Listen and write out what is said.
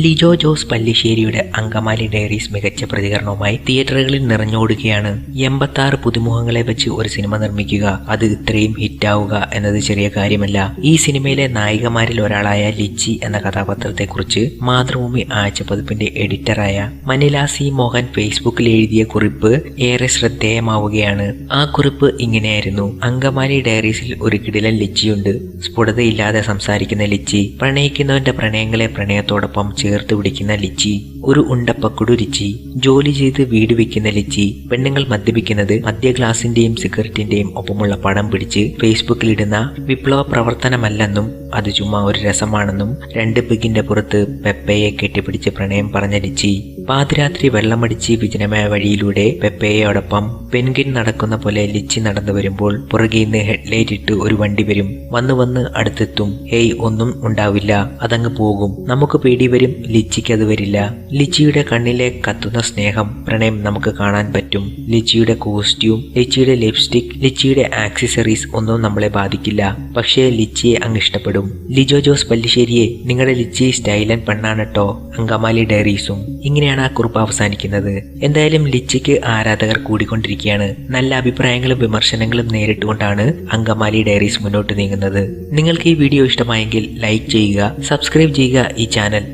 Lijo Jose പല്ലിശ്ശേരിയുടെ Angamaly diaries മികച്ച പ്രതികരണവുമായി തിയേറ്ററുകളിൽ നിറഞ്ഞോടുകയാണ്. 86 പുതുമുഖങ്ങളെ വെച്ച് ഒരു സിനിമ നിർമ്മിക്കുക, അത് ഇത്രയും ഹിറ്റാവുക എന്നത് ചെറിയ കാര്യമല്ല. ഈ സിനിമയിലെ നായികമാരിൽ ഒരാളായ ലിച്ചി എന്ന കഥാപാത്രത്തെക്കുറിച്ച് മാതൃഭൂമി ആഴ്ചപ്പതിപ്പിന്റെ എഡിറ്ററായ മനില സി മോഹൻ ഫേസ്ബുക്കിൽ എഴുതിയ കുറിപ്പ് ഏറെ ശ്രദ്ധേയമാവുകയാണ്. ആ കുറിപ്പ് ഇങ്ങനെയായിരുന്നു: അങ്കമാലി ഡയറീസിൽ ഒരു കിടിലൻ ലിച്ചിയുണ്ട്. സ്ഫുടതയില്ലാതെ സംസാരിക്കുന്ന ലിച്ചി, പ്രണയിക്കുന്നവന്റെ പ്രണയങ്ങളെ പ്രണയത്തോടൊപ്പം ചേർത്ത് പിടിക്കുന്ന ലിച്ചി, ഒരു ഉണ്ടപ്പക്കുടു ലിച്ചി, ജോലി ചെയ്ത് വീട് വെക്കുന്ന ലിച്ചി, പെണ്ണുങ്ങൾ മദ്യപിക്കുന്നത് മദ്യ ഗ്ലാസിന്റെയും സിഗരറ്റിന്റെയും ഒപ്പമുള്ള പടം പിടിച്ച് ഫേസ്ബുക്കിലിടുന്ന വിപ്ലവ പ്രവർത്തനമല്ലെന്നും അത് ചുമ്മാ ഒരു രസമാണെന്നും 2 പെഗിന്റെ പുറത്ത് പെപ്പയെ കെട്ടിപ്പിടിച്ച് പ്രണയം പറഞ്ഞ ലിച്ചി, പാതിരാത്രി വെള്ളമടിച്ച് വിജനമായ വഴിയിലൂടെ പെപ്പയോടൊപ്പം പെൻഗിൻ നടക്കുന്ന പോലെ ലിച്ചി നടന്നു വരുമ്പോൾ പുറകെ നിന്ന് ഹെഡ്ലൈറ്റ് ഇട്ട് ഒരു വണ്ടി വരും. വന്ന് അടുത്തെത്തും. ഹേയ്, ഒന്നും ഉണ്ടാവില്ല, അതങ്ങ് പോകും. നമുക്ക് പേടി വരും, ലിച്ചിക്ക് അത് വരില്ല. ലിച്ചിയുടെ കണ്ണിലെ കത്തുന്ന സ്നേഹം, പ്രണയം നമുക്ക് കാണാൻ പറ്റും. ലിച്ചിയുടെ കോസ്റ്റ്യൂം, ലിച്ചിയുടെ ലിപ്സ്റ്റിക്, ലിച്ചിയുടെ ആക്സസറീസ് ഒന്നും നമ്മളെ ബാധിക്കില്ല. പക്ഷേ ലിച്ചിയെ അങ്ങ് ഇഷ്ടപ്പെടും. ലിജോ ജോസ് പല്ലിശ്ശേരിയെ, നിങ്ങളുടെ ലിച്ചി സ്റ്റൈലൻ പെണ്ണാണ് ട്ടോ. അങ്കമാലി ഡയറീസും. ഇങ്ങനെയാണ് ആ കുറിപ്പ് അവസാനിക്കുന്നത്. എന്തായാലും ലിച്ചിക്ക് ആരാധകർ കൂടിക്കൊണ്ടിരിക്കുകയാണ്. നല്ല അഭിപ്രായങ്ങളും വിമർശനങ്ങളും നേരിട്ടുകൊണ്ടാണ് അങ്കമാലി ഡയറീസ് മുന്നോട്ട് നീങ്ങുന്നത്. നിങ്ങൾക്ക് ഈ വീഡിയോ ഇഷ്ടമായെങ്കിൽ ലൈക്ക് ചെയ്യുക, സബ്സ്ക്രൈബ് ചെയ്യുക ഈ ചാനൽ.